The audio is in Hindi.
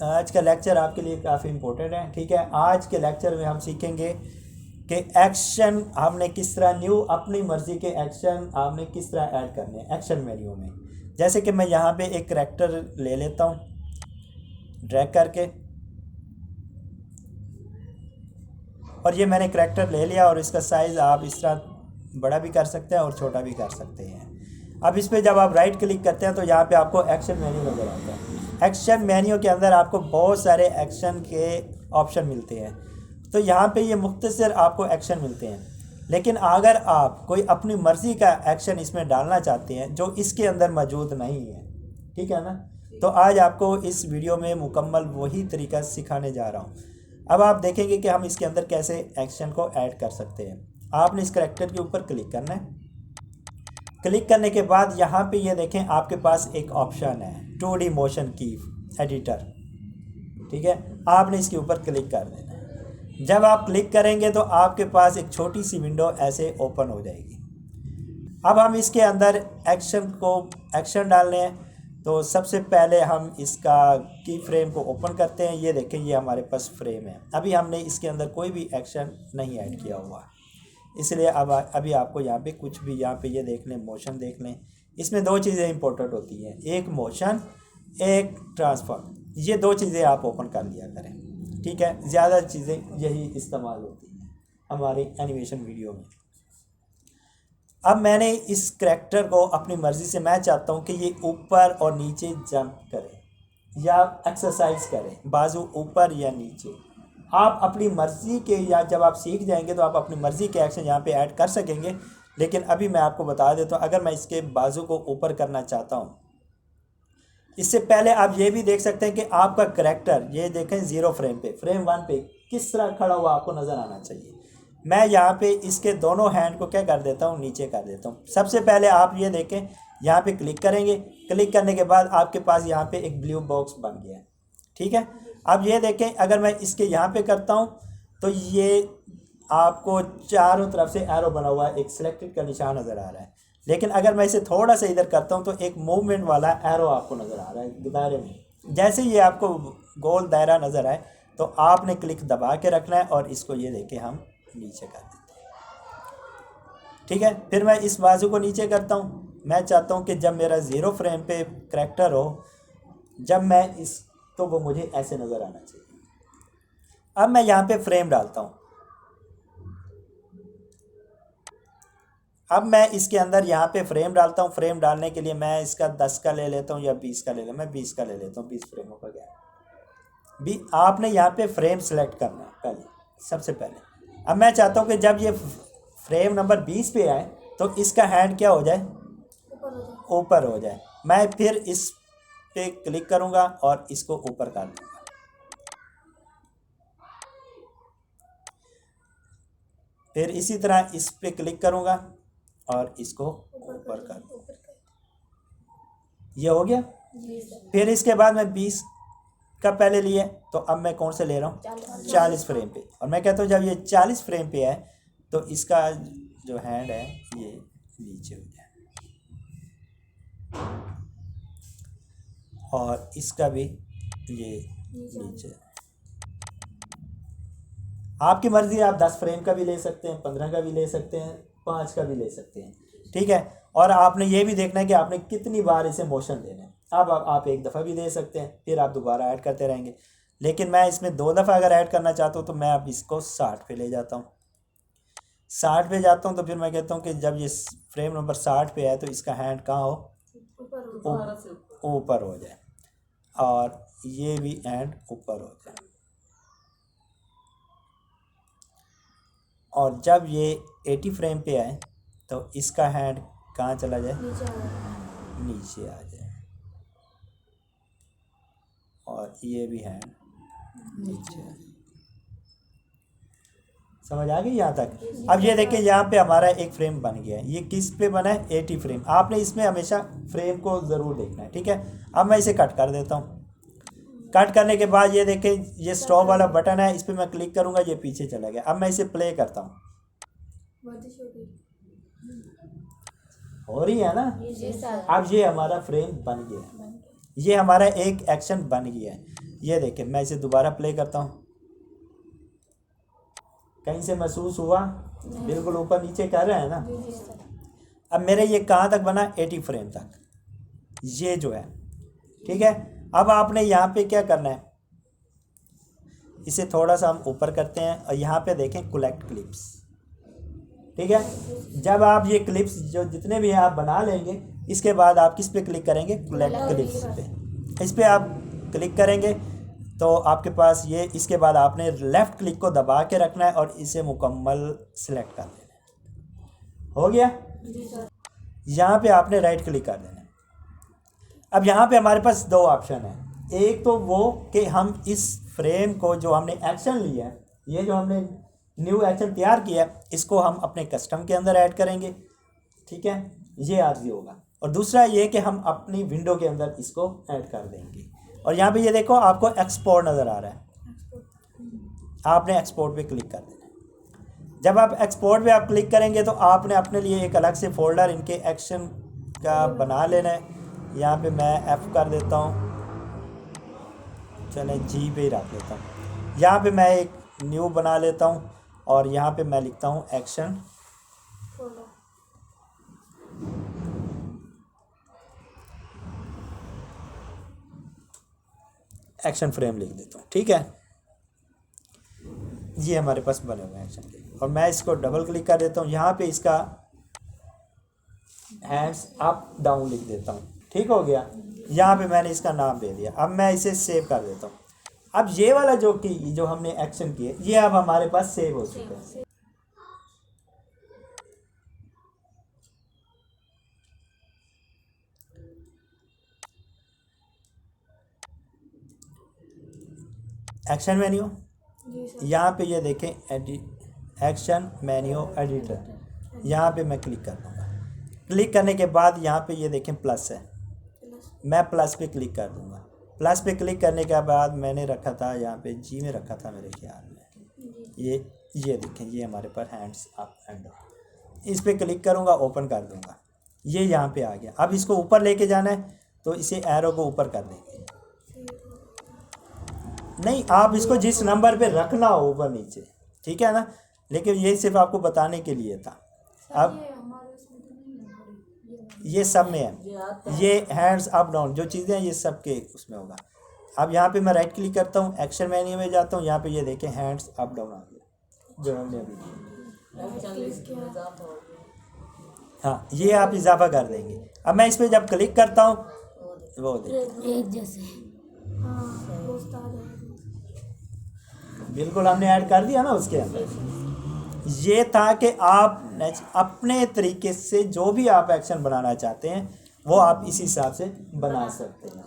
आज का लेक्चर आपके लिए काफ़ी इम्पोर्टेंट है। ठीक है, आज के लेक्चर में हम सीखेंगे कि एक्शन हमने किस तरह न्यू अपनी मर्ज़ी के एक्शन आपने किस तरह ऐड करने हैं एक्शन मेन्यू में। जैसे कि मैं यहाँ पे एक करैक्टर ले लेता हूँ ड्रैग करके, और ये मैंने करैक्टर ले लिया और इसका साइज़ आप इस तरह बड़ा भी कर सकते हैं और छोटा भी कर सकते हैं। अब इस पर जब आप राइट क्लिक करते हैं तो यहाँ पे आपको एक्शन मेन्यू नज़र आता है। एक्शन मेन्यू के अंदर आपको बहुत सारे एक्शन के ऑप्शन मिलते हैं। तो यहाँ पे ये मुख्तसर आपको एक्शन मिलते हैं, लेकिन अगर आप कोई अपनी मर्ज़ी का एक्शन इसमें डालना चाहते हैं जो इसके अंदर मौजूद नहीं है, ठीक है ना, तो आज आपको इस वीडियो में मुकम्मल वही तरीका सिखाने जा रहा हूँ। अब आप देखेंगे कि हम इसके अंदर कैसे एक्शन को ऐड कर सकते हैं। आपने इस करैक्टर के ऊपर क्लिक करना है। क्लिक करने के बाद यहाँ पे ये देखें आपके पास एक ऑप्शन है 2D मोशन की एडिटर। ठीक है, आपने इसके ऊपर क्लिक कर देना है। जब आप क्लिक करेंगे तो आपके पास एक छोटी सी विंडो ऐसे ओपन हो जाएगी। अब हम इसके अंदर एक्शन डालने हैं। तो सबसे पहले हम इसका की फ्रेम को ओपन करते हैं। ये देखें, ये हमारे पास फ्रेम है। अभी हमने इसके अंदर कोई भी एक्शन नहीं ऐड किया हुआ, इसलिए अब अभी आपको यहाँ पे कुछ भी यहाँ पे ये देख लें, मोशन देख लें। इसमें दो चीज़ें इंपॉर्टेंट होती हैं, एक मोशन, एक ट्रांसफॉर्म। ये दो चीज़ें आप ओपन कर लिया करें। ठीक है, ज़्यादा चीज़ें यही इस्तेमाल होती हैं हमारी एनिमेशन वीडियो में। अब मैंने इस करैक्टर को अपनी मर्ज़ी से, मैं चाहता हूँ कि ये ऊपर और नीचे जंप करे या एक्सरसाइज करे, बाजू ऊपर या नीचे। आप अपनी मर्ज़ी के, या जब आप सीख जाएंगे तो आप अपनी मर्ज़ी के एक्शन यहाँ पे ऐड कर सकेंगे। लेकिन अभी मैं आपको बता देता हूँ, अगर मैं इसके बाजू को ऊपर करना चाहता हूँ, इससे पहले आप ये भी देख सकते हैं कि आपका करैक्टर, ये देखें 0 फ्रेम पे, फ्रेम 1 पे किस तरह खड़ा हुआ आपको नज़र आना चाहिए। मैं यहाँ पे इसके दोनों हैंड को क्या कर देता हूँ, नीचे कर देता हूँ। सबसे पहले आप ये देखें, यहाँ पे क्लिक करेंगे। क्लिक करने के बाद आपके पास यहाँ पे एक ब्लू बॉक्स बन गया है। ठीक है, अब ये देखें, अगर मैं इसके यहाँ पे करता हूँ तो ये आपको चारों तरफ से एरो बना हुआ है, एक सिलेक्टेड का निशान नज़र आ रहा है। लेकिन अगर मैं इसे थोड़ा सा इधर करता हूँ तो एक मूवमेंट वाला एरो आपको नज़र आ रहा है दायरे में। जैसे ये आपको गोल दायरा नज़र आए तो आपने क्लिक दबा के रखना है और इसको ये देखें हम नीचे कर देते हैं। ठीक है, फिर मैं इस बाजू को नीचे करता हूँ। मैं चाहता हूँ कि जब मेरा 0 फ्रेम पे करैक्टर हो, जब मैं इस, तो वो मुझे ऐसे नज़र आना चाहिए। अब मैं यहाँ पे फ्रेम डालता हूँ। अब मैं इसके अंदर यहाँ पे फ्रेम डालता हूँ। फ्रेम डालने के लिए मैं इसका 10 का ले लेता हूँ या 20 का ले लेता हूँ। मैं 20 का ले लेता हूँ, 20 फ्रेमों का गया भी। आपने यहाँ पे फ्रेम सेलेक्ट करना है पहले, सबसे पहले। अब मैं चाहता हूँ कि जब ये फ्रेम नंबर 20 पे आए तो इसका हैंड क्या हो जाए, ऊपर हो जाए। मैं फिर इस पे क्लिक करूँगा और इसको ऊपर कर दूँगा। फिर इसी तरह इस पे क्लिक करूँगा और इसको ऊपर कर दूँगा। ये हो गया। फिर इसके बाद मैं 20 का पहले लिया, तो अब मैं कौन से ले रहा हूँ, 40 फ्रेम पे। और मैं कहता हूँ जब ये 40 फ्रेम पे है तो इसका जो हैंड है ये नीचे हो जाए, और इसका भी ये नीचे। आपकी मर्ज़ी, आप 10 फ्रेम का भी ले सकते हैं, 15 का भी ले सकते हैं, 5 का भी ले सकते हैं। ठीक है, और आपने ये भी देखना है कि आपने कितनी बार इसे मोशन देना है। अब आप एक दफ़ा भी दे सकते हैं, फिर आप दोबारा ऐड करते रहेंगे। लेकिन मैं इसमें 2 दफ़ा अगर ऐड करना चाहता हूँ तो मैं अब इसको 60 पे ले जाता हूँ। 60 पे जाता हूँ तो फिर मैं कहता हूँ कि जब ये फ्रेम नंबर 60 पे है तो इसका हैंड कहाँ हो, ऊपर हो जाए, और ये भी हैंड ऊपर हो जाए। और जब ये 80 फ्रेम पे आए तो इसका हैंड कहाँ चला जाए, नीचे आ जाए, और ये भी हैंड नीचे आ जाए। समझ आ गई यहाँ तक। अब ये देखिए, यहाँ पे हमारा एक फ्रेम बन गया है। ये किस पे बना है, 80 फ्रेम। आपने इसमें हमेशा फ्रेम को ज़रूर देखना है। ठीक है, अब मैं इसे कट कर देता हूँ। कट करने के बाद ये देखें, ये स्टॉप वाला बटन है, इस पर मैं क्लिक करूँगा, ये पीछे चला गया। अब मैं इसे प्ले करता हूँ, हो रही है ना। अब ये हमारा फ्रेम बन गया है, ये हमारा एक एक्शन बन गया है। ये देखें, मैं इसे दोबारा प्ले करता हूँ, कहीं से महसूस हुआ? बिल्कुल ऊपर नीचे कर रहे हैं ना। अब मेरे ये कहाँ तक बना? 80 फ्रेम तक, ये जो है, ठीक है। अब आपने यहाँ पे क्या करना है, इसे थोड़ा सा हम ऊपर करते हैं और यहाँ पे देखें कलेक्ट क्लिप्स, ठीक है। जब आप ये क्लिप्स जो जितने भी हैं आप बना लेंगे, इसके बाद आप किस पे क्लिक करेंगे? कलेक्ट क्लिप्स पे। इस पे आप क्लिक करेंगे तो आपके पास ये, इसके बाद आपने लेफ़्ट क्लिक को दबा के रखना है और इसे मुकम्मल सिलेक्ट कर देना है। हो गया? यहाँ पे आपने राइट क्लिक कर देना है। अब यहाँ पे हमारे पास दो ऑप्शन है। एक तो वो कि हम इस फ्रेम को जो हमने एक्शन लिया है, ये जो हमने न्यू एक्शन तैयार किया है, इसको हम अपने कस्टम के अंदर ऐड करेंगे, ठीक है, ये आर्जी होगा। और दूसरा ये कि हम अपनी विंडो के अंदर इसको ऐड कर देंगे। और यहाँ पे ये देखो आपको एक्सपोर्ट नज़र आ रहा है, आपने एक्सपोर्ट पे क्लिक कर देना है। जब आप एक्सपोर्ट पे आप क्लिक करेंगे तो आपने अपने लिए एक अलग से फोल्डर इनके एक्शन का बना लेना है। यहाँ पे मैं F कर देता हूँ, चलें G पे ही रख देता हूँ। यहाँ पे मैं एक न्यू बना लेता हूँ और यहाँ पे मैं लिखता हूँ एक्शन फ्रेम लिख देता हूँ, ठीक है। ये हमारे पास बने हुए हैं एक्शन के, और मैं इसको डबल क्लिक कर देता हूँ। यहाँ पे इसका हैंड्स अप डाउन लिख देता हूँ, ठीक हो गया। यहाँ पे मैंने इसका नाम दे दिया। अब मैं इसे सेव कर देता हूँ। अब ये वाला जो हमने एक्शन किए, ये अब हमारे पास सेव हो चुका है। एक्शन मेन्यू, यहाँ पे ये देखें एक्शन मेन्यू एडिटर, यहाँ पे मैं क्लिक कर दूँगा। क्लिक करने के बाद यहाँ पे ये देखें प्लस है, मैं प्लस पे क्लिक कर दूँगा। प्लस पे क्लिक करने के बाद मैंने रखा था यहाँ पे G में रखा था मेरे ख्याल में, ये देखें, ये हमारे पास हैंड्स अप एंड डाउन। इस पे क्लिक करूँगा, ओपन कर दूँगा, ये यहाँ पे आ गया। अब इसको ऊपर लेके जाना है तो इसे एरो को ऊपर कर देंगे। नहीं, आप इसको जिस नंबर पे रखना हो ऊपर नीचे, ठीक है ना, लेकिन ये सिर्फ आपको बताने के लिए था। अब ये सब में है, ये हैंड्स अप डाउन जो चीज़ें हैं ये सब के उसमें होगा। अब यहाँ पे मैं राइट क्लिक करता हूँ, एक्शन मेन्यू में जाता हूँ, यहाँ पे ये देखें हैंड्स अप डाउन आ गया जो हमने अभी किया। हाँ, ये आप इजाफा कर देंगे। अब मैं इस पर जब क्लिक करता हूँ वो देखें एक जैसे, बिल्कुल हमने ऐड कर दिया ना उसके अंदर। ये था कि आप अपने तरीके से जो भी आप एक्शन बनाना चाहते हैं वो आप इसी हिसाब से बना सकते हैं।